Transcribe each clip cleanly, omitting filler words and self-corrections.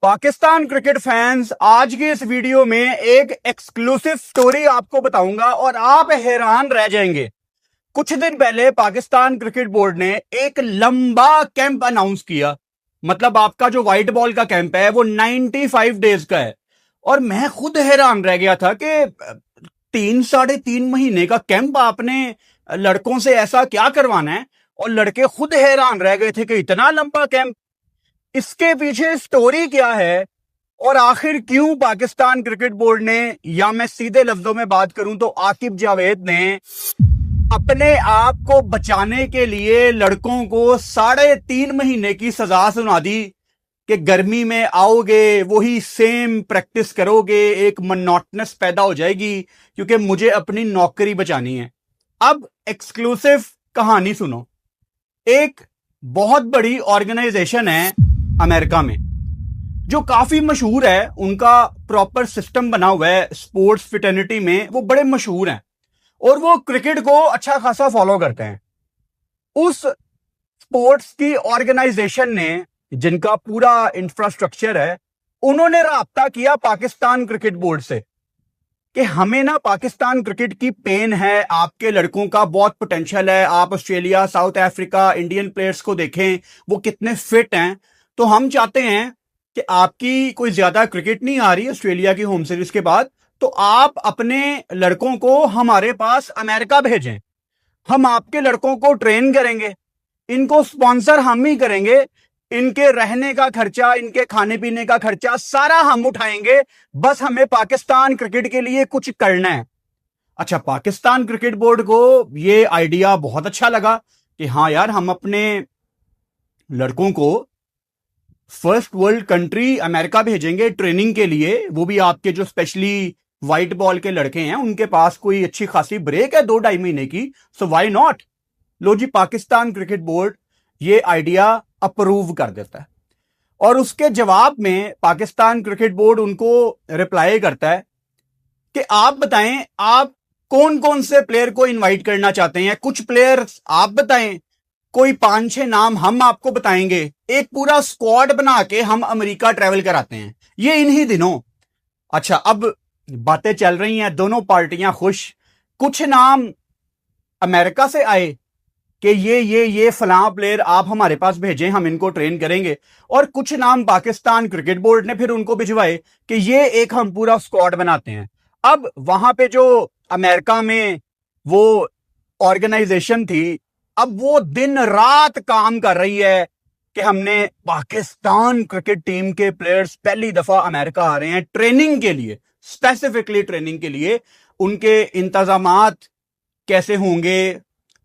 Pakistan cricket fans, आज की इस वीडियो में एक एक्सक्लूसिव स्टोरी आपको बताऊंगा और आप हैरान रह जाएंगे। कुछ दिन पहले पाकिस्तान क्रिकेट बोर्ड ने एक लंबा कैंप अनाउंस किया। मतलब आपका जो व्हाइट बॉल का कैंप है वो 95 डेज का है। और मैं खुद हैरान रह गया था कि 3 साढ़े 3 महीने का कैंप आपने लड़कों से ऐसा क्या करवाना है। और लड़के खुद हैरान रह गए थे कि इतना लंबा कैंप, इसके पीछे स्टोरी क्या है और आखिर क्यों पाकिस्तान क्रिकेट बोर्ड ने, या मैं सीधे लफ्जों में बात करूं तो आकिब जावेद ने अपने आप को बचाने के लिए लड़कों को 3.5 महीने की सजा सुना दी कि गर्मी में आओगे वही सेम प्रैक्टिस करोगे, एक मोनोटोनस पैदा हो जाएगी क्योंकि मुझे अपनी नौकरी बचानी है। अब एक्सक्लूसिव कहानी सुनो। एक बहुत बड़ी ऑर्गेनाइजेशन है अमेरिका में जो काफी मशहूर है, उनका प्रॉपर सिस्टम बना हुआ है स्पोर्ट्स फिटर्निटी में, वो बड़े मशहूर हैं और वो क्रिकेट को अच्छा खासा फॉलो करते हैं। उस स्पोर्ट्स की ऑर्गेनाइजेशन ने, जिनका पूरा इंफ्रास्ट्रक्चर है, उन्होंने राब्ता किया पाकिस्तान क्रिकेट बोर्ड से कि हमें ना पाकिस्तान क्रिकेट की पेन है, आपके लड़कों का बहुत पोटेंशियल है, आप Australia, south Africa, Indian players को देखें वो कितने फिट हैं, तो हम चाहते हैं कि आपकी कोई ज्यादा क्रिकेट नहीं आ रही ऑस्ट्रेलिया की होम सीरीज के बाद, तो आप अपने लड़कों को हमारे पास अमेरिका भेजें। हम आपके लड़कों को ट्रेन करेंगे, इनको स्पॉन्सर हम ही करेंगे, इनके रहने का खर्चा, इनके खाने पीने का खर्चा सारा हम उठाएंगे, बस हमें पाकिस्तान क्रिकेट के लिए कुछ करना है। अच्छा, पाकिस्तान क्रिकेट बोर्ड को ये आइडिया बहुत अच्छा लगा कि हाँ यार, हम अपने लड़कों को फर्स्ट वर्ल्ड कंट्री अमेरिका भेजेंगे ट्रेनिंग के लिए, वो भी आपके जो स्पेशली व्हाइट बॉल के लड़के हैं उनके पास कोई अच्छी खासी ब्रेक है 2-2.5 महीने की, सो व्हाई नॉट। लो जी, पाकिस्तान क्रिकेट बोर्ड ये आइडिया अप्रूव कर देता है और उसके जवाब में पाकिस्तान क्रिकेट बोर्ड उनको रिप्लाई करता है कि आप बताएं आप कौन कौन से प्लेयर को इनवाइट करना चाहते हैं। कुछ प्लेयर्स आप बताएं, कोई 5-6 नाम हम आपको बताएंगे, एक पूरा स्क्वाड बना के हम अमेरिका ट्रेवल कराते हैं ये इन्हीं दिनों। अच्छा, अब बातें चल रही हैं, दोनों पार्टियां खुश। कुछ नाम अमेरिका से आए कि ये फलां प्लेयर आप हमारे पास भेजें, हम इनको ट्रेन करेंगे, और कुछ नाम पाकिस्तान क्रिकेट बोर्ड ने फिर उनको भिजवाए कि ये एक हम पूरा स्क्वाड बनाते हैं। अब वहां पे जो अमेरिका में वो ऑर्गेनाइजेशन थी, अब वो दिन रात काम कर रही है कि हमने पाकिस्तान क्रिकेट टीम के प्लेयर्स पहली दफा अमेरिका आ रहे हैं ट्रेनिंग के लिए, स्पेसिफिकली ट्रेनिंग के लिए। उनके इंतजामात कैसे होंगे,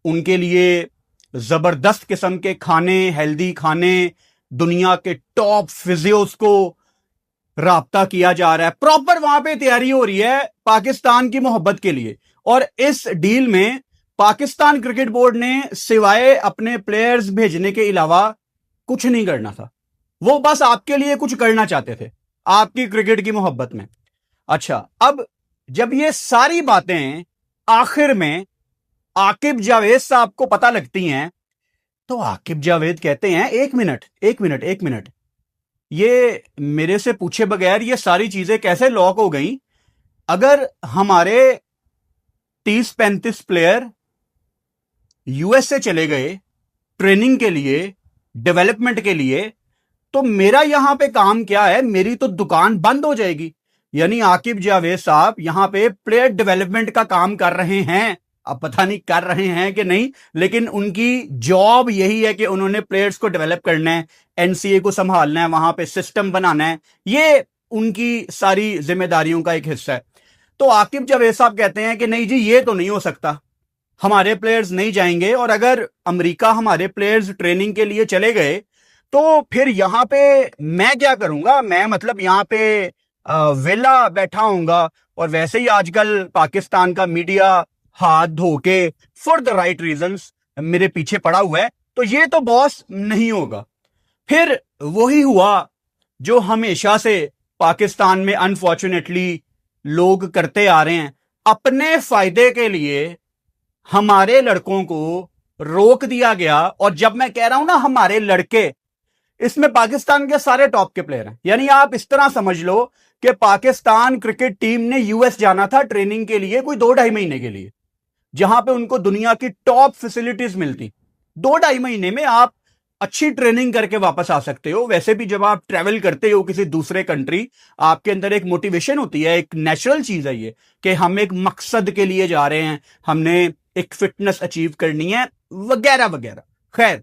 उनके लिए जबरदस्त किस्म के खाने, हेल्दी खाने, दुनिया के टॉप फिजियोस को राब्ता किया जा रहा है, प्रॉपर वहां पे तैयारी हो रही है पाकिस्तान की मोहब्बत के लिए। और इस डील में पाकिस्तान क्रिकेट बोर्ड ने सिवाय अपने प्लेयर्स भेजने के अलावा कुछ नहीं करना था, वो बस आपके लिए कुछ करना चाहते थे आपकी क्रिकेट की मोहब्बत में। अच्छा, अब जब ये सारी बातें आखिर में आकिब जावेद साहब को पता लगती हैं, तो आकिब जावेद कहते हैं एक मिनट, ये मेरे से पूछे बगैर ये सारी चीजें कैसे लॉक हो गई? अगर हमारे 30-35 प्लेयर यूएसए चले गए ट्रेनिंग के लिए, डेवलपमेंट के लिए, तो मेरा यहां पे काम क्या है? मेरी तो दुकान बंद हो जाएगी। यानी आकिब जावेद साहब यहां पे प्लेयर डेवलपमेंट का काम कर रहे हैं, अब पता नहीं कर रहे हैं कि नहीं, लेकिन उनकी जॉब यही है कि उन्होंने प्लेयर्स को डेवलप करना है, एनसीए को संभालना है, वहां पे सिस्टम बनाना है, ये उनकी सारी जिम्मेदारियों का एक हिस्सा है। तो आकिब जावेद साहब कहते हैं कि नहीं जी, ये तो नहीं हो सकता, हमारे प्लेयर्स नहीं जाएंगे, और अगर अमेरिका हमारे प्लेयर्स ट्रेनिंग के लिए चले गए तो फिर यहां पे मैं क्या करूंगा? मैं मतलब यहां पे वेला बैठा हूंगा, और वैसे ही आजकल पाकिस्तान का मीडिया हाथ धो के फॉर द राइट रीजंस मेरे पीछे पड़ा हुआ है, तो ये तो बॉस नहीं होगा। फिर वही हुआ जो हमेशा से पाकिस्तान में अनफॉर्चुनेटली लोग करते आ रहे हैं, अपने फायदे के लिए हमारे लड़कों को रोक दिया गया। और जब मैं कह रहा हूं ना हमारे लड़के, इसमें पाकिस्तान के सारे टॉप के प्लेयर हैं। यानी आप इस तरह समझ लो कि पाकिस्तान क्रिकेट टीम ने यूएस जाना था ट्रेनिंग के लिए कोई 2-2.5 महीने के लिए, जहां पे उनको दुनिया की टॉप फैसिलिटीज मिलती। 2-2.5 महीने में आप अच्छी ट्रेनिंग करके वापस आ सकते हो। वैसे भी जब आप ट्रेवल करते हो किसी दूसरे कंट्री, आपके अंदर एक मोटिवेशन होती है, एक नेचुरल चीज है ये कि हम एक मकसद के लिए जा रहे हैं, हमने एक फिटनेस अचीव करनी है वगैरह वगैरह। खैर,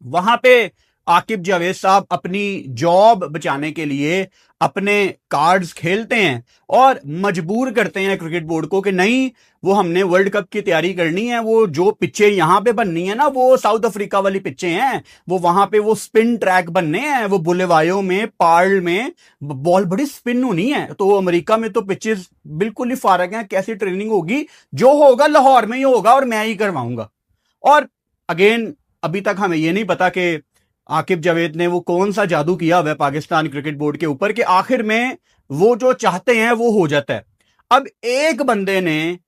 वहां पे आकिब जावेद साहब अपनी जॉब बचाने के लिए अपने कार्ड्स खेलते हैं और मजबूर करते हैं क्रिकेट बोर्ड को कि नहीं, वो हमने वर्ल्ड कप की तैयारी करनी है, वो जो पिच्चे यहां पे बननी है ना, वो साउथ अफ्रीका वाली पिच्चे हैं, वो वहां पे वो स्पिन ट्रैक बनने हैं, वो बुलेवायो में पार्ल में बॉल बड़ी स्पिन होनी है। तो अमेरिका में तो पिचेस बिल्कुल ही फारग हैं, कैसी ट्रेनिंग होगी? जो होगा लाहौर में ही होगा और मैं ही करवाऊंगा। और अगेन, अभी तक हमें यह नहीं पता कि आकिब जावेद ने वो कौन सा जादू किया हुआ है पाकिस्तान क्रिकेट बोर्ड के ऊपर कि आखिर में वो जो चाहते हैं वो हो जाता है। अब एक बंदे ने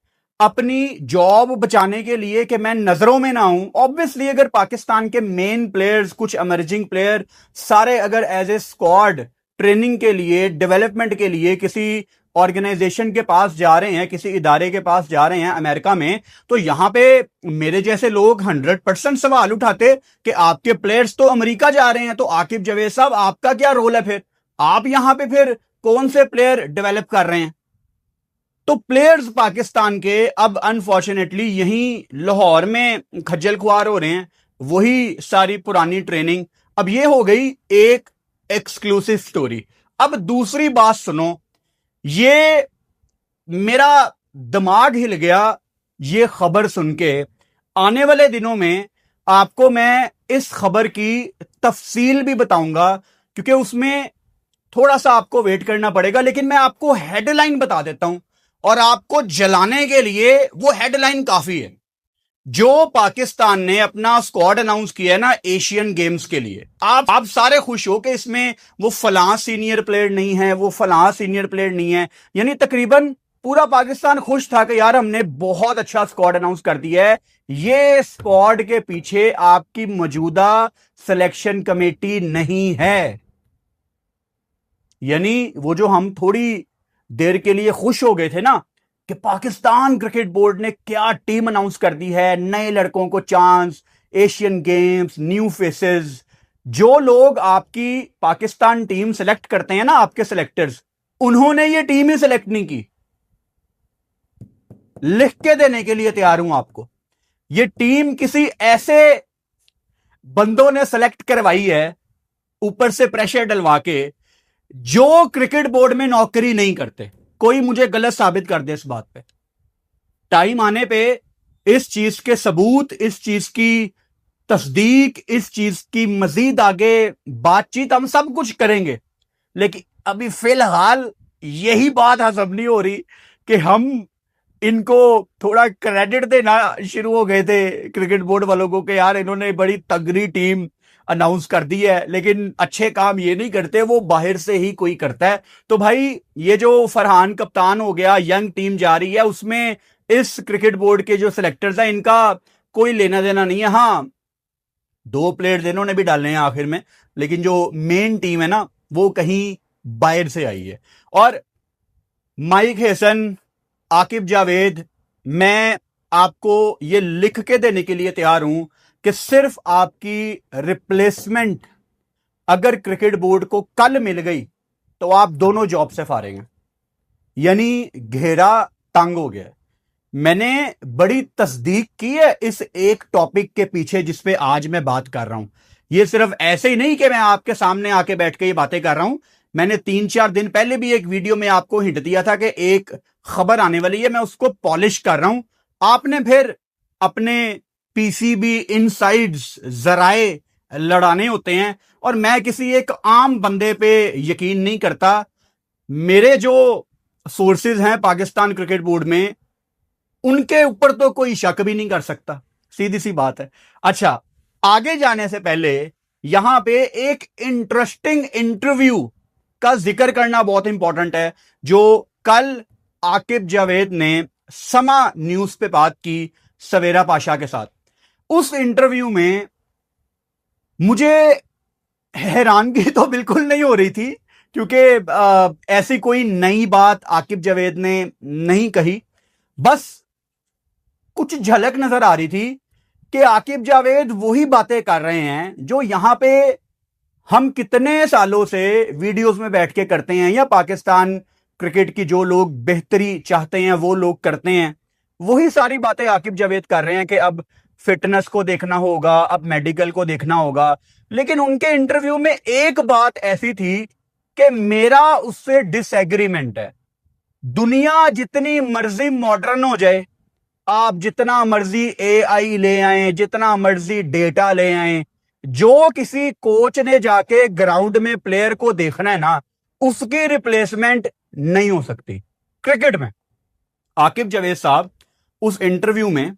अपनी जॉब बचाने के लिए कि मैं नजरों में ना आऊं, ऑब्वियसली अगर पाकिस्तान के मेन प्लेयर्स, कुछ इमर्जिंग प्लेयर सारे अगर एज ए स्क्वाड ट्रेनिंग के लिए, डेवलपमेंट के लिए किसी ऑर्गेनाइजेशन के पास जा रहे हैं, किसी इदारे के पास जा रहे हैं अमेरिका में, तो यहां पे मेरे जैसे लोग 100% सवाल उठाते कि आपके प्लेयर्स तो अमेरिका जा रहे हैं, तो आकिब जावेद साहब आपका क्या रोल है? फिर आप यहां पे फिर कौन से प्लेयर डेवलप कर रहे हैं? तो प्लेयर्स पाकिस्तान के अब अनफॉर्चुनेटली यहीं लाहौर में खज्जल खुआर हो रहे हैं, वही सारी पुरानी ट्रेनिंग। अब ये हो गई एक एक्सक्लूसिव स्टोरी। अब दूसरी बात सुनो, ये मेरा दिमाग हिल गया ये खबर सुन के। आने वाले दिनों में आपको मैं इस खबर की तफसील भी बताऊंगा, क्योंकि उसमें थोड़ा सा आपको वेट करना पड़ेगा, लेकिन मैं आपको हेडलाइन बता देता हूं और आपको जलाने के लिए वो हेडलाइन काफी है। जो पाकिस्तान ने अपना स्क्वाड अनाउंस किया है ना एशियन गेम्स के लिए, आप सारे खुश हो कि इसमें वो फलां सीनियर प्लेयर नहीं है, वो फलां सीनियर प्लेयर नहीं है। यानी तकरीबन पूरा पाकिस्तान खुश था कि यार हमने बहुत अच्छा स्क्वाड अनाउंस कर दिया है। ये स्क्वाड के पीछे आपकी मौजूदा सिलेक्शन कमेटी नहीं है। यानी वो जो हम थोड़ी देर के लिए खुश हो गए थे ना कि पाकिस्तान क्रिकेट बोर्ड ने क्या टीम अनाउंस कर दी है, नए लड़कों को chance, Asian games, new faces. जो लोग आपकी पाकिस्तान टीम सेलेक्ट करते हैं ना, आपके सिलेक्टर्स, उन्होंने ये टीम ही सेलेक्ट नहीं की। लिख के देने के लिए तैयार हूं आपको, ये टीम किसी ऐसे बंदों ने सेलेक्ट करवाई है ऊपर से प्रेशर डलवा के, जो क्रिकेट बोर्ड में नौकरी नहीं करते। कोई मुझे गलत साबित कर दे इस बात पे, टाइम आने पे इस चीज के सबूत, इस चीज की तस्दीक, इस चीज की मजीद आगे बातचीत हम सब कुछ करेंगे। लेकिन अभी फिलहाल यही बात हजम नहीं हो रही कि हम इनको थोड़ा क्रेडिट देना शुरू हो गए थे क्रिकेट बोर्ड वालों को कि यार इन्होंने बड़ी तगड़ी टीम अनाउंस कर दी है, लेकिन अच्छे काम ये नहीं करते, वो बाहर से ही कोई करता है। तो भाई ये जो फरहान कप्तान हो गया, यंग टीम जा रही है, उसमें इस क्रिकेट बोर्ड के जो सिलेक्टर्स हैं इनका कोई लेना देना नहीं है। हाँ, 2 प्लेयर्स इन्होंने भी डालने हैं आखिर में, लेकिन जो मेन टीम है ना वो कहीं बाहर से आई है। और माइक हेसन, आकिब जावेद, मैं आपको ये लिख के देने के लिए तैयार हूं कि सिर्फ आपकी रिप्लेसमेंट अगर क्रिकेट बोर्ड को कल मिल गई तो आप दोनों जॉब से फारेंगे। यानी घेरा तंग हो गया। मैंने बड़ी तस्दीक की है इस एक टॉपिक के पीछे जिस पे आज मैं बात कर रहा हूं। ये सिर्फ ऐसे ही नहीं कि मैं आपके सामने आके बैठ के ये बातें कर रहा हूं। मैंने 3-4 दिन पहले भी एक वीडियो में आपको हिंट दिया था कि एक खबर आने वाली है, मैं उसको पॉलिश कर रहा हूं। आपने फिर अपने पीसीबी इनसाइड्स जराए लड़ाने होते हैं, और मैं किसी एक आम बंदे पे यकीन नहीं करता। मेरे जो सोर्सेज हैं पाकिस्तान क्रिकेट बोर्ड में, उनके ऊपर तो कोई शक भी नहीं कर सकता, सीधी सी बात है। अच्छा, आगे जाने से पहले यहां पे एक इंटरेस्टिंग इंटरव्यू का जिक्र करना बहुत इंपॉर्टेंट है, जो कल आकिब जावेद ने समा न्यूज पे बात की सवेरा पाशा के साथ। उस इंटरव्यू में मुझे हैरानगी तो बिल्कुल नहीं हो रही थी, क्योंकि ऐसी कोई नई बात आकिब जावेद ने नहीं कही। बस कुछ झलक नजर आ रही थी कि आकिब जावेद वही बातें कर रहे हैं जो यहां पे हम कितने सालों से वीडियोस में बैठ के करते हैं, या पाकिस्तान क्रिकेट की जो लोग बेहतरी चाहते हैं वो लोग करते हैं। वही सारी बातें आकिब जावेद कर रहे हैं कि अब फिटनेस को देखना होगा, अब मेडिकल को देखना होगा। लेकिन उनके इंटरव्यू में एक बात ऐसी थी कि मेरा उससे डिसएग्रीमेंट है। दुनिया जितनी मर्जी मॉडर्न हो जाए, आप जितना मर्जी एआई ले आए, जितना मर्जी डेटा ले आए, जो किसी कोच ने जाके ग्राउंड में प्लेयर को देखना है ना, उसकी रिप्लेसमेंट नहीं हो सकती क्रिकेट में। आकिब जावेद साहब उस इंटरव्यू में,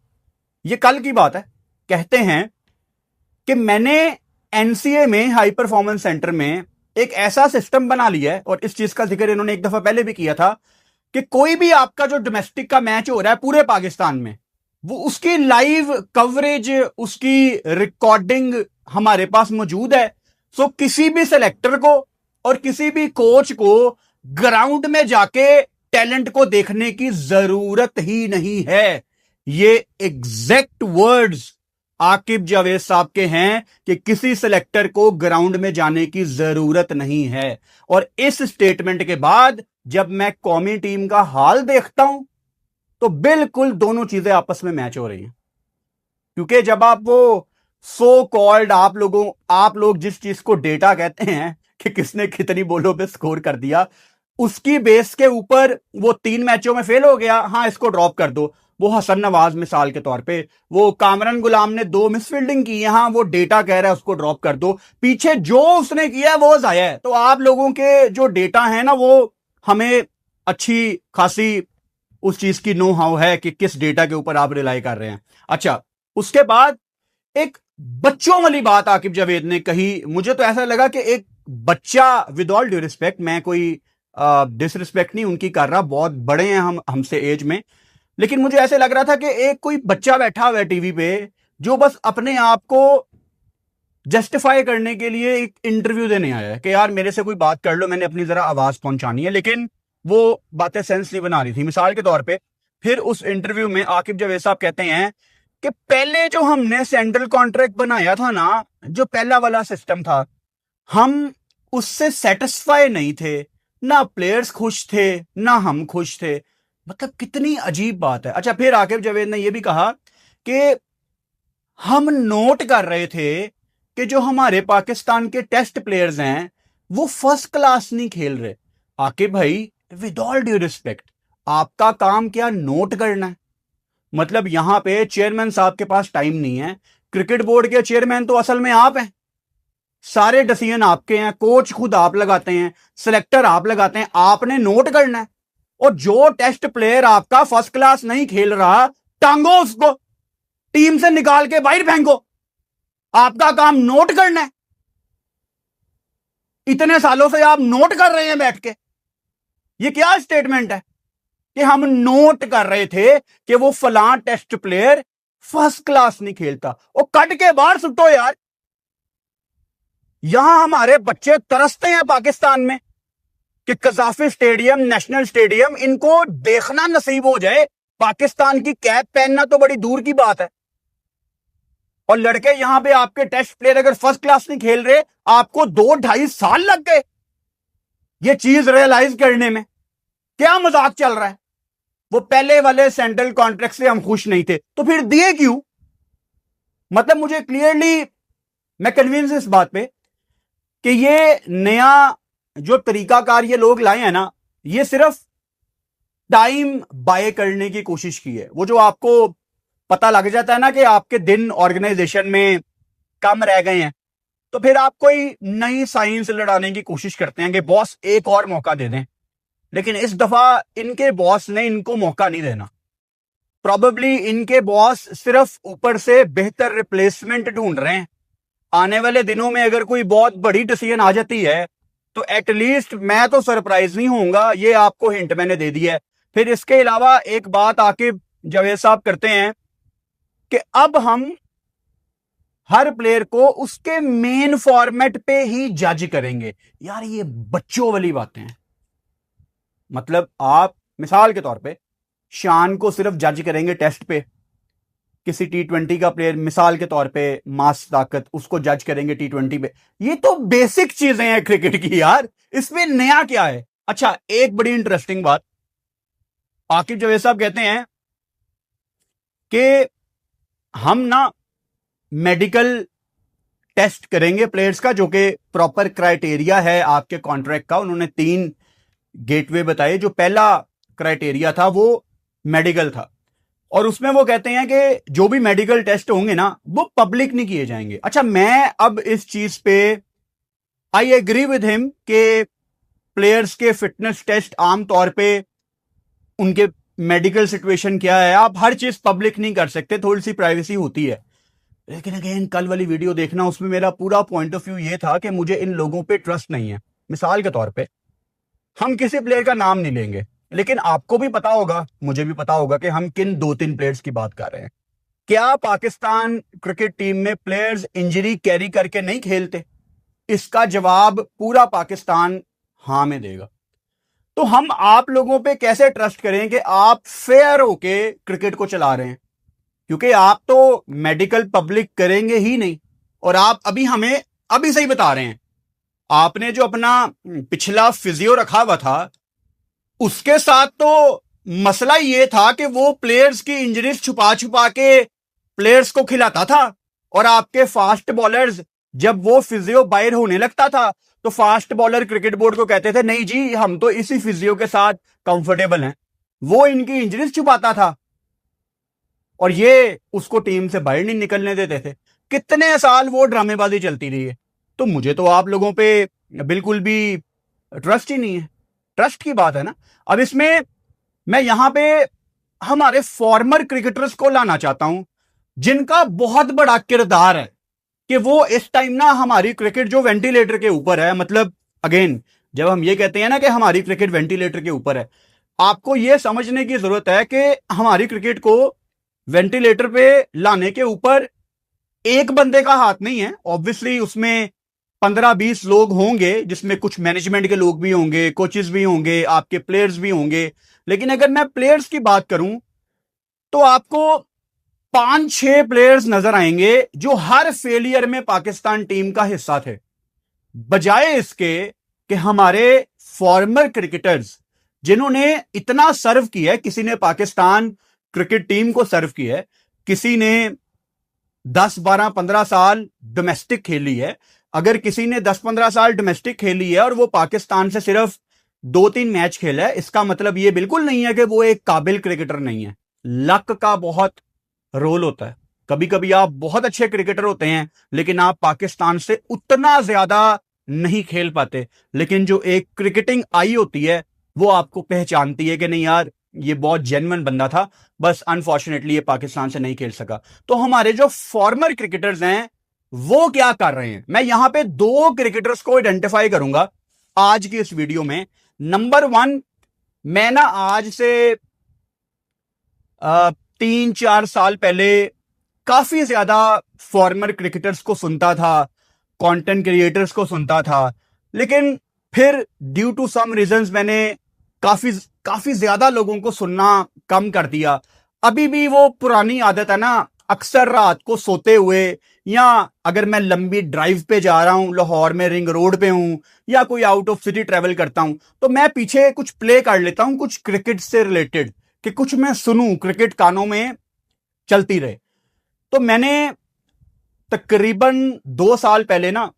ये कल की बात है, कहते हैं कि मैंने एनसीए में, हाई परफॉर्मेंस सेंटर में, एक ऐसा सिस्टम बना लिया है, और इस चीज का जिक्र इन्होंने एक दफा पहले भी किया था, कि कोई भी आपका जो डोमेस्टिक का मैच हो रहा है पूरे पाकिस्तान में, वो उसकी लाइव कवरेज, उसकी रिकॉर्डिंग हमारे पास मौजूद है। सो किसी भी सेलेक्टर को और किसी भी कोच को ग्राउंड में जाके टैलेंट को देखने की जरूरत ही नहीं है। ये एग्जैक्ट वर्ड्स आकिब जावेद साहब के हैं कि किसी सेलेक्टर को ग्राउंड में जाने की जरूरत नहीं है। और इस स्टेटमेंट के बाद जब मैं कौमी टीम का हाल देखता हूं तो बिल्कुल दोनों चीजें आपस में मैच हो रही हैं। क्योंकि जब आप वो सो कॉल्ड, आप लोग जिस चीज को डेटा कहते हैं कि किसने कितनी बॉलों पे स्कोर कर दिया, उसकी बेस के ऊपर वो 3 मैचों में फेल हो गया, हाँ इसको ड्रॉप कर दो। वो हसन नवाज मिसाल के तौर पे, वो कामरान गुलाम ने 2 मिसफील्डिंग की है, हाँ वो डेटा कह रहा है उसको ड्रॉप कर दो। पीछे जो उसने किया वो जाया है। तो आप लोगों के जो डेटा है ना, वो हमें अच्छी खासी उस चीज की नो हाउ है कि किस डेटा के ऊपर आप रिलाई कर रहे हैं। अच्छा, उसके बाद एक बच्चों वाली बात आकिब जावेद ने कही। मुझे तो ऐसा लगा कि एक बच्चा, विद ऑल ड्यू रिस्पेक्ट, मैं कोई डिसरिस्पेक्ट नहीं उनकी कर रहा, बहुत बड़े हैं हम हमसे एज में, लेकिन मुझे ऐसे लग रहा था कि एक कोई बच्चा बैठा हुआ है टीवी पे जो बस अपने आप को जस्टिफाई करने के लिए एक इंटरव्यू देने आया है कि यार मेरे से कोई बात कर लो, मैंने अपनी जरा आवाज पहुंचानी है। लेकिन वो बातें सेंस नहीं बना रही थी। मिसाल के तौर पे फिर उस इंटरव्यू में आकिब जावेद साहब कहते हैं कि पहले जो हमने सेंट्रल कॉन्ट्रैक्ट बनाया था ना, जो पहला वाला सिस्टम था, हम उससे सेटिस्फाई नहीं थे, ना प्लेयर्स खुश थे ना हम खुश थे। मतलब कितनी अजीब बात है। अच्छा, फिर आकिब जावेद ने यह भी कहा कि हम नोट कर रहे थे कि जो हमारे पाकिस्तान के टेस्ट प्लेयर्स हैं वो फर्स्ट क्लास नहीं खेल रहे। आकिब भाई, विद ऑल ड्यू रिस्पेक्ट, आपका काम क्या नोट करना है? मतलब यहां पे चेयरमैन साहब के पास टाइम नहीं है। क्रिकेट बोर्ड के चेयरमैन तो असल में आप हैं, सारे डिसीजन आपके हैं, कोच खुद आप लगाते हैं, सिलेक्टर आप लगाते हैं, आपने नोट करना है। और जो टेस्ट प्लेयर आपका फर्स्ट क्लास नहीं खेल रहा, टांगो उसको, टीम से निकाल के बाहर फेंको। आपका काम नोट करना है। इतने सालों से आप नोट कर रहे हैं बैठ के। ये क्या स्टेटमेंट है कि हम नोट कर रहे थे कि वो फलां टेस्ट प्लेयर फर्स्ट क्लास नहीं खेलता? और कट के बाहर सुटो यार। यहां हमारे बच्चे तरसते हैं पाकिस्तान में कि कजाफी स्टेडियम, नेशनल स्टेडियम, इनको देखना नसीब हो जाए। पाकिस्तान की कैप पहनना तो बड़ी दूर की बात है। और लड़के यहां पे आपके टेस्ट प्लेयर अगर फर्स्ट क्लास नहीं खेल रहे, आपको 2-2.5 साल लग गए ये चीज रियलाइज करने में। क्या मजाक चल रहा है? वो पहले वाले सेंट्रल कॉन्ट्रैक्ट से हम खुश नहीं थे तो फिर दिए क्यों? मतलब मुझे क्लियरली, मैं कन्विंस इस बात पे कि ये नया जो तरीकाकार ये लोग लाए हैं ना, ये सिर्फ टाइम बाय करने की कोशिश की है। वो जो आपको पता लग जाता है ना कि आपके दिन ऑर्गेनाइजेशन में कम रह गए हैं, तो फिर आप कोई नई साइंस लड़ाने की कोशिश करते हैं कि बॉस एक और मौका दे दें। लेकिन इस दफा इनके बॉस ने इनको मौका नहीं देना। प्रॉबेबली इनके बॉस सिर्फ ऊपर से बेहतर रिप्लेसमेंट ढूंढ रहे हैं। आने वाले दिनों में अगर कोई बहुत बड़ी डिसीजन आ जाती है तो एटलीस्ट मैं तो सरप्राइज नहीं होऊंगा। ये आपको हिंट मैंने दे दिया है। फिर इसके अलावा एक बात आकिब जावेद साहब करते हैं कि अब हम हर प्लेयर को उसके मेन फॉर्मेट पे ही जज करेंगे। यार ये बच्चों वाली बातें हैं। मतलब आप मिसाल के तौर पे शान को सिर्फ जज करेंगे टेस्ट पे, किसी T20 का प्लेयर मिसाल के तौर पे मास ताकत, उसको जज करेंगे T20 पे। ये तो बेसिक चीजें हैं क्रिकेट की यार, इसमें नया क्या है। अच्छा, एक बड़ी इंटरेस्टिंग बात, आकिब जावेद साहब कहते हैं कि हम ना मेडिकल टेस्ट करेंगे प्लेयर्स का, जो कि प्रॉपर क्राइटेरिया है आपके कॉन्ट्रैक्ट का। उन्होंने 3 गेटवे बताए। जो पहला क्राइटेरिया था वो मेडिकल था, और उसमें वो कहते हैं कि जो भी मेडिकल टेस्ट होंगे ना वो पब्लिक नहीं किए जाएंगे। अच्छा, मैं अब इस चीज पे आई एग्री विद हिम कि प्लेयर्स के फिटनेस टेस्ट आमतौर पे उनके मेडिकल सिचुएशन क्या है, आप हर चीज पब्लिक नहीं कर सकते, थोड़ी सी प्राइवेसी होती है। लेकिन अगेन कल वाली वीडियो देखना, उसमें मेरा पूरा पॉइंट ऑफ व्यू ये था कि मुझे इन लोगों पे ट्रस्ट नहीं है। मिसाल के तौर पे हम किसी प्लेयर का नाम नहीं लेंगे, लेकिन आपको भी पता होगा, मुझे भी पता होगा कि हम किन 2-3 प्लेयर्स की बात कर रहे हैं। क्या पाकिस्तान क्रिकेट टीम में प्लेयर्स इंजरी कैरी करके नहीं खेलते? इसका जवाब पूरा पाकिस्तान हां में देगा। तो हम आप लोगों पे कैसे ट्रस्ट करें कि आप फेयर होके क्रिकेट को चला रहे हैं, क्योंकि आप तो मेडिकल पब्लिक करेंगे ही नहीं। और आप अभी हमें अभी सही बता रहे हैं, आपने जो अपना पिछला फिजियो रखा हुआ था उसके साथ तो मसला ये था कि वो प्लेयर्स की इंजरीज छुपा छुपा के प्लेयर्स को खिलाता था, और आपके फास्ट बॉलर्स जब वो फिजियो बाहर होने लगता था तो फास्ट बॉलर क्रिकेट बोर्ड को कहते थे नहीं जी हम तो इसी फिजियो के साथ कंफर्टेबल हैं। वो इनकी इंजरीज छुपाता था और ये उसको टीम से बाहर नहीं निकलने देते थे। कितने साल वो ड्रामेबाजी चलती रही है। तो मुझे तो आप लोगों पे बिल्कुल भी ट्रस्ट ही नहीं है। ट्रस्ट की बात है ना। अब इसमें मैं यहां पे हमारे फॉर्मर क्रिकेटर्स को लाना चाहता हूं, जिनका बहुत बड़ा किरदार है कि वो इस टाइम ना हमारी क्रिकेट जो वेंटिलेटर के ऊपर है, मतलब अगेन जब हम ये कहते हैं ना कि हमारी क्रिकेट वेंटिलेटर के ऊपर है, आपको यह समझने की जरूरत है कि हमारी क्रिकेट को वेंटिलेटर पे लाने के ऊपर एक बंदे का हाथ नहीं है। ऑब्वियसली उसमें 15-20 लोग होंगे, जिसमें कुछ मैनेजमेंट के लोग भी होंगे, कोचेस भी होंगे, आपके प्लेयर्स भी होंगे। लेकिन अगर मैं प्लेयर्स की बात करूं तो आपको 5-6 प्लेयर्स नजर आएंगे जो हर फेलियर में पाकिस्तान टीम का हिस्सा थे, बजाय इसके कि हमारे फॉर्मर क्रिकेटर्स जिन्होंने इतना सर्व किया है। किसी ने पाकिस्तान क्रिकेट टीम को सर्व किया है, किसी ने 10-12-15 साल डोमेस्टिक खेली है। अगर किसी ने 10-15 साल डोमेस्टिक खेली है और वो पाकिस्तान से सिर्फ 2-3 मैच खेला है, इसका मतलब ये बिल्कुल नहीं है कि वो एक काबिल क्रिकेटर नहीं है। लक का बहुत रोल होता है। कभी कभी आप बहुत अच्छे क्रिकेटर होते हैं लेकिन आप पाकिस्तान से उतना ज्यादा नहीं खेल पाते, लेकिन जो एक क्रिकेटिंग आई होती है वो आपको पहचानती है कि नहीं यार ये बहुत जेन्युइन बंदा था, बस अनफॉर्चुनेटली ये पाकिस्तान से नहीं खेल सका। तो हमारे जो फॉर्मर क्रिकेटर्स हैं वो क्या कर रहे हैं, मैं यहां पे 2 क्रिकेटर्स को आइडेंटिफाई करूंगा आज की इस वीडियो में। नंबर 1, मैं ना आज से 3-4 साल पहले काफी ज्यादा फॉर्मर क्रिकेटर्स को सुनता था, कंटेंट क्रिएटर्स को सुनता था, लेकिन फिर ड्यू टू सम रीजंस मैंने काफी ज्यादा लोगों को सुनना कम कर दिया। अभी भी वो पुरानी आदत है ना, अक्सर रात को सोते हुए, या अगर मैं लंबी ड्राइव पे जा रहा हूं, लाहौर में रिंग रोड पे हूं, या कोई आउट ऑफ सिटी ट्रेवल करता हूं, तो मैं पीछे कुछ प्ले कर लेता हूं कुछ क्रिकेट से रिलेटेड, कि कुछ मैं सुनूं, क्रिकेट कानों में चलती रहे। तो मैंने तकरीबन 2 साल पहले ना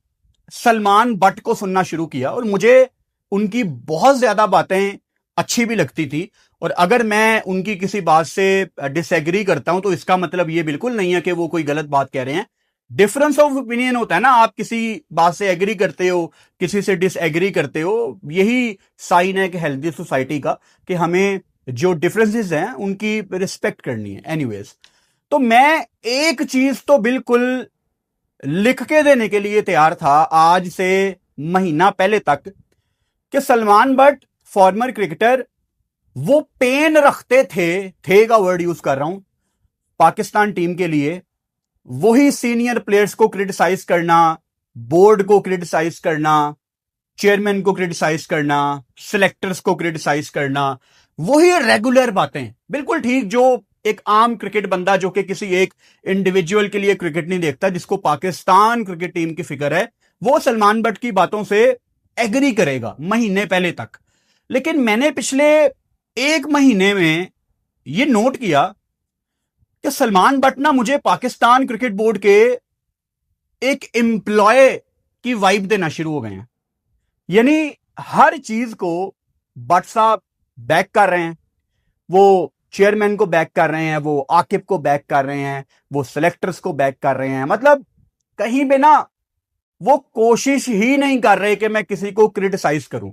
सलमान बट को सुनना शुरू किया और मुझे उनकी बहुत ज्यादा बातें अच्छी भी लगती थी। और अगर मैं उनकी किसी बात से डिसएग्री करता हूं तो इसका मतलब ये बिल्कुल नहीं है कि वो कोई गलत बात कह रहे हैं। डिफरेंस ऑफ ओपिनियन होता है ना, आप किसी बात से एग्री करते हो, किसी से डिसएग्री करते हो, यही साइन है कि हेल्दी सोसाइटी का, कि हमें जो डिफरेंसेस हैं उनकी रिस्पेक्ट करनी है। एनीवेज, तो मैं एक चीज तो बिल्कुल लिख के देने के लिए तैयार था आज से महीना पहले तक, कि सलमान बट फॉर्मर क्रिकेटर वो पेन रखते थे का वर्ड यूज कर रहा हूं पाकिस्तान टीम के लिए, वही सीनियर प्लेयर्स को क्रिटिसाइज करना, बोर्ड को क्रिटिसाइज करना, चेयरमैन को क्रिटिसाइज करना, सिलेक्टर्स को क्रिटिसाइज करना, वही रेगुलर बातें, बिल्कुल ठीक। जो एक आम क्रिकेट बंदा जो कि किसी एक इंडिविजुअल के लिए क्रिकेट नहीं देखता, जिसको पाकिस्तान क्रिकेट टीम की फिक्र है, वो सलमान बट की बातों से एग्री करेगा महीने पहले तक। लेकिन मैंने पिछले एक महीने में ये नोट किया कि सलमान बट ना मुझे पाकिस्तान क्रिकेट बोर्ड के एक एम्प्लॉय की वाइब देना शुरू हो गए हैं। यानी हर चीज को बट साहब बैक कर रहे हैं, वो चेयरमैन को बैक कर रहे हैं, वो आकिब को बैक कर रहे हैं, वो सिलेक्टर्स को बैक कर रहे हैं। मतलब कहीं पे ना वो कोशिश ही नहीं कर रहे कि मैं किसी को क्रिटिसाइज करूं।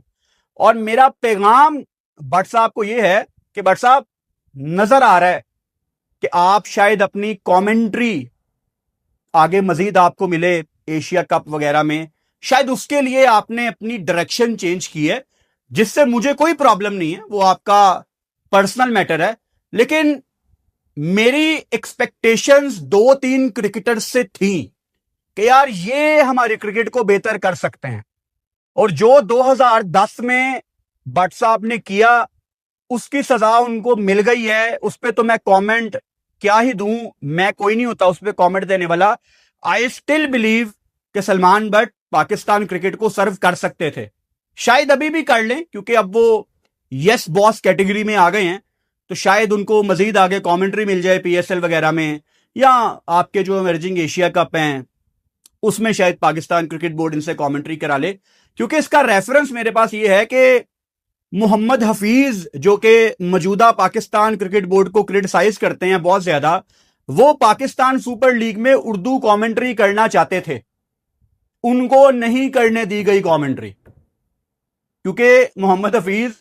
और मेरा पैगाम बट साहब को यह है कि बट साहब, नजर आ रहा है कि आप शायद अपनी कमेंट्री आगे मजीद आपको मिले एशिया कप वगैरह में, शायद उसके लिए आपने अपनी डायरेक्शन चेंज की है, जिससे मुझे कोई प्रॉब्लम नहीं है, वो आपका पर्सनल मैटर है। लेकिन मेरी एक्सपेक्टेशंस 2-3 क्रिकेटर्स से थी कि यार ये हमारे क्रिकेट को बेहतर कर सकते हैं। और जो 2010 में बट साहब ने किया, उसकी सजा उनको मिल गई है। उस पर तो मैं कमेंट क्या ही दूं, मैं कोई नहीं होता उस पर कमेंट देने वाला। आई स्टिल बिलीव कि सलमान बट पाकिस्तान क्रिकेट को सर्व कर सकते थे, शायद अभी भी कर लें, क्योंकि अब वो यस बॉस कैटेगरी में आ गए हैं, तो शायद उनको मजीद आगे कमेंट्री मिल जाए पीएसएल वगैरह में, या आपके जो इमर्जिंग एशिया कप हैं उसमें शायद पाकिस्तान क्रिकेट बोर्ड इनसे कमेंट्री करा ले। क्योंकि इसका रेफरेंस मेरे पास ये है कि मोहम्मद हफीज, जो कि मौजूदा पाकिस्तान क्रिकेट बोर्ड को क्रिटिसाइज करते हैं बहुत ज्यादा, वो पाकिस्तान सुपर लीग में उर्दू कमेंट्री करना चाहते थे, उनको नहीं करने दी गई कमेंट्री, क्योंकि मोहम्मद हफीज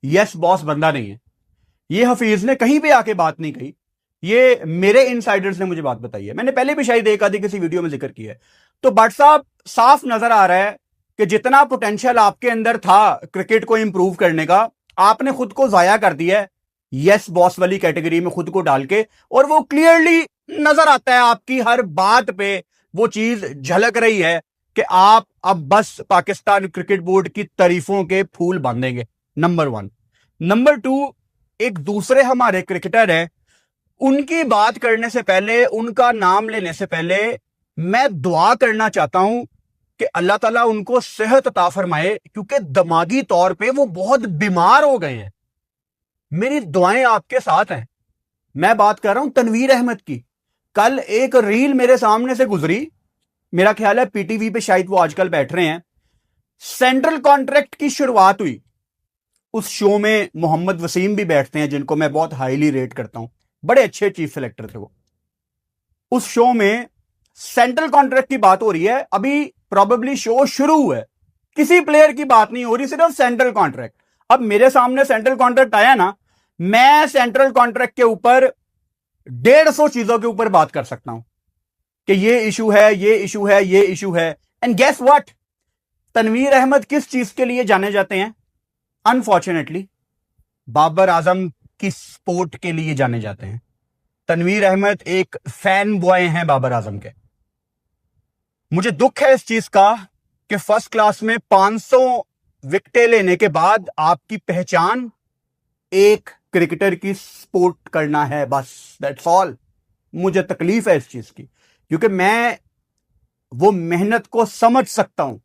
यस बॉस बंदा नहीं है। ये हफीज ने कहीं पे आके बात नहीं कही, ये मेरे इनसाइडर्स ने मुझे बात बताई है, मैंने पहले भी शायद एक आधी किसी वीडियो में जिक्र किया है। तो बट साहब, साफ नजर आ रहा है कि जितना पोटेंशियल आपके अंदर था क्रिकेट को इंप्रूव करने का, आपने खुद को जाया कर दिया है यस बॉस वाली कैटेगरी में खुद को डाल के। और वो क्लियरली नजर आता है, आपकी हर बात पे वो चीज झलक रही है कि आप अब बस पाकिस्तान क्रिकेट बोर्ड की तारीफों के फूल बांधेंगे। नंबर 1। नंबर 2, एक दूसरे हमारे क्रिकेटर हैं, उनकी बात करने से पहले, उनका नाम लेने से पहले मैं दुआ करना चाहता हूं कि अल्लाह ताला उनको सेहत अता फरमाए, क्योंकि दिमागी तौर पे वो बहुत बीमार हो गए हैं। मेरी दुआएं आपके साथ हैं। मैं बात कर रहा हूं तनवीर अहमद की। कल एक रील मेरे सामने से गुजरी, मेरा ख्याल है पीटीवी पे शायद वो आजकल बैठ रहे हैं। सेंट्रल कॉन्ट्रैक्ट की शुरुआत हुई, उस शो में मोहम्मद वसीम भी बैठते हैं, जिनको मैं बहुत हाईली रेट करता हूं, बड़े अच्छे चीफ सेलेक्टर थे वो। उस शो में सेंट्रल कॉन्ट्रैक्ट की बात हो रही है, अभी प्रोबेबली शो शुरू हुआ है, किसी प्लेयर की बात नहीं हो रही, सिर्फ सेंट्रल कॉन्ट्रैक्ट। अब मेरे सामने सेंट्रल कॉन्ट्रैक्ट आया ना, मैं सेंट्रल कॉन्ट्रैक्ट के ऊपर 150 चीजों के ऊपर बात कर सकता हूं कि ये इशू है, ये इशू है, ये इशू है। And guess what, Tanveer Ahmed किस चीज के लिए जाने जाते हैं? अनफॉर्चुनेटली बाबर आजम की सपोर्ट के लिए जाने जाते हैं। तनवीर अहमद एक फैन बॉय हैं बाबर आजम के। मुझे दुख है इस चीज का कि फर्स्ट क्लास में 500 विकेटें लेने के बाद आपकी पहचान एक क्रिकेटर की सपोर्ट करना है, बस, दैट्स ऑल। मुझे तकलीफ है इस चीज की, क्योंकि मैं वो मेहनत को समझ सकता हूं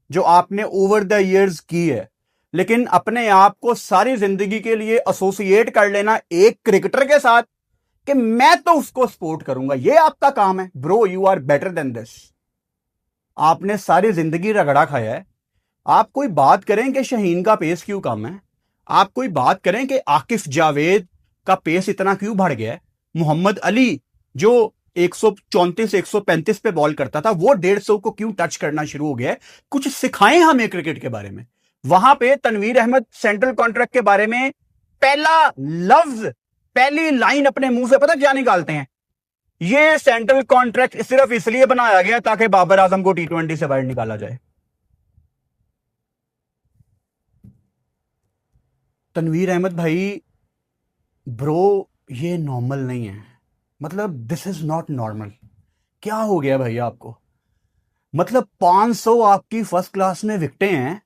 जो आपने ओवर द इयर्स की है, लेकिन अपने आप को सारी जिंदगी के लिए एसोसिएट कर लेना एक क्रिकेटर के साथ कि मैं तो उसको सपोर्ट करूंगा, ये आपका काम है। Bro, you are better than this. आपने सारी जिंदगी रगड़ा खाया है। आप कोई बात करें कि शाहीन का पेस क्यों कम है, आप कोई बात करें कि आकिफ जावेद का पेस इतना क्यों बढ़ गया है, मोहम्मद अली जो 134 135 पे बॉल करता था, वो 150 को क्यों टच करना शुरू हो गया है। कुछ सिखाएं हमें क्रिकेट के बारे में। वहां पे तनवीर अहमद सेंट्रल कॉन्ट्रैक्ट के बारे में पहला लफ्ज, पहली लाइन अपने मुंह से पता क्या निकालते हैं? ये सेंट्रल कॉन्ट्रैक्ट सिर्फ इसलिए बनाया गया ताकि बाबर आजम को T20 से बाहर निकाला जाए। तनवीर अहमद भाई, ब्रो, ये नॉर्मल नहीं है। मतलब दिस इज नॉट नॉर्मल। क्या हो गया भैया आपको? मतलब 500 आपकी फर्स्ट क्लास में विकेटें हैं।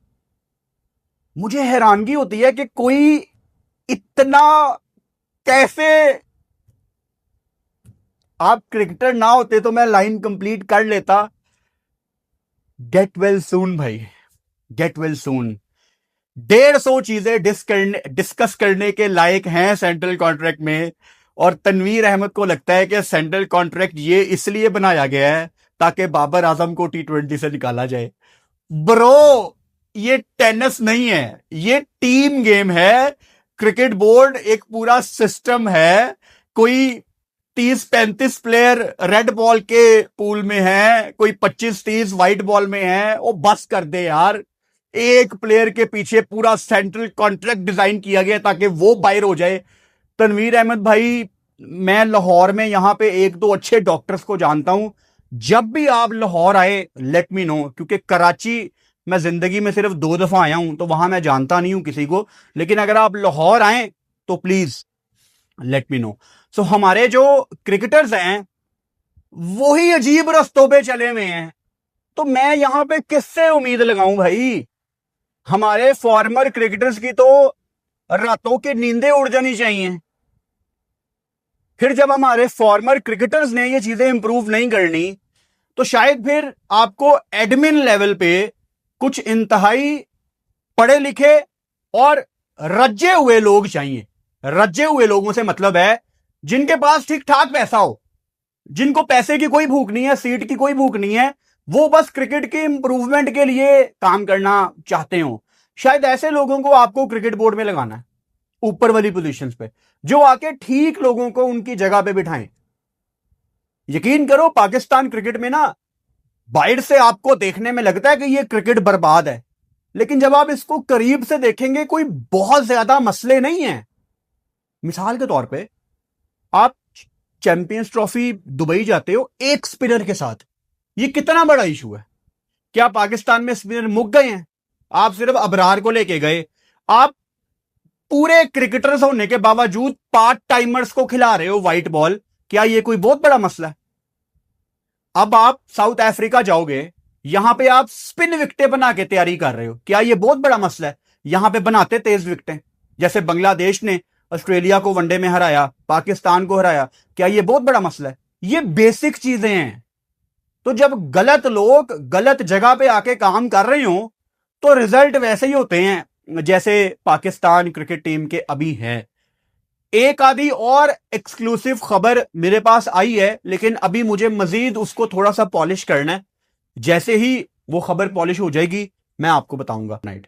मुझे हैरानगी होती है कि कोई इतना कैसे। आप क्रिकेटर ना होते तो मैं लाइन कंप्लीट कर लेता। गेट वेल सून भाई, गेट वेल सून। 150 चीजें डिस्कस करने के लायक हैं सेंट्रल कॉन्ट्रैक्ट में, और तनवीर अहमद को लगता है कि सेंट्रल कॉन्ट्रैक्ट ये इसलिए बनाया गया है ताकि बाबर आजम को T20 से निकाला जाए। ब्रो, ये टेनिस नहीं है, ये टीम गेम है। क्रिकेट बोर्ड एक पूरा सिस्टम है। कोई 30-35 प्लेयर रेड बॉल के पूल में है, कोई 25-30 व्हाइट बॉल में है। वो बस कर दे यार। एक प्लेयर के पीछे पूरा सेंट्रल कॉन्ट्रैक्ट डिजाइन किया गया ताकि वो बाहर हो जाए। तनवीर अहमद भाई, मैं लाहौर में यहां पे 1-2 अच्छे डॉक्टर्स को जानता हूं। जब भी आप लाहौर आए लेट मी नो, क्योंकि कराची मैं जिंदगी में सिर्फ 2 दफा आया हूं तो वहां मैं जानता नहीं हूं किसी को। लेकिन अगर आप लाहौर आए तो प्लीज लेट मी नो। सो हमारे जो क्रिकेटर्स हैं वो ही अजीब रस्तों पे चले हुए हैं, तो मैं यहां पे किससे उम्मीद लगाऊं भाई? हमारे फॉर्मर क्रिकेटर्स की तो रातों की नींदें उड़ जानी चाहिए। फिर जब हमारे फॉर्मर क्रिकेटर्स ने ये चीजें इंप्रूव नहीं करनी, तो शायद फिर आपको एडमिन लेवल पे कुछ इंतहाई पढ़े लिखे और रजे हुए लोग चाहिए। रजे हुए लोगों से मतलब है जिनके पास ठीक ठाक पैसा हो, जिनको पैसे की कोई भूख नहीं है, सीट की कोई भूख नहीं है, वो बस क्रिकेट के इंप्रूवमेंट के लिए काम करना चाहते हो। शायद ऐसे लोगों को आपको क्रिकेट बोर्ड में लगाना है, ऊपर वाली पोजीशंस पे, जो आके ठीक लोगों को उनकी जगह पे बिठाएं। यकीन करो, पाकिस्तान क्रिकेट में ना बाहर से आपको देखने में लगता है कि ये क्रिकेट बर्बाद है, लेकिन जब आप इसको करीब से देखेंगे कोई बहुत ज्यादा मसले नहीं है। मिसाल के तौर पे आप चैंपियंस ट्रॉफी दुबई जाते हो एक स्पिनर के साथ, ये कितना बड़ा इशू है? क्या पाकिस्तान में स्पिनर मुक गए हैं? आप सिर्फ अबरार को लेके गए। आप पूरे क्रिकेटर्स होने के बावजूद पार्ट टाइमर्स को खिला रहे हो व्हाइट बॉल। क्या ये कोई बहुत बड़ा मसला है? अब आप साउथ अफ्रीका जाओगे, यहां पे आप स्पिन विकेटें बना के तैयारी कर रहे हो। क्या ये बहुत बड़ा मसला है? यहां पे बनाते तेज विकेटें, जैसे बांग्लादेश ने ऑस्ट्रेलिया को वनडे में हराया, पाकिस्तान को हराया। क्या ये बहुत बड़ा मसला है? ये बेसिक चीजें हैं। तो जब गलत लोग गलत जगह पे आके काम कर रहे हो तो रिजल्ट वैसे ही होते हैं जैसे पाकिस्तान क्रिकेट टीम के अभी हैं। एक आधी और एक्सक्लूसिव खबर मेरे पास आई है, लेकिन अभी मुझे मजीद उसको थोड़ा सा पॉलिश करना है। जैसे ही वो खबर पॉलिश हो जाएगी मैं आपको बताऊंगा। नाइट।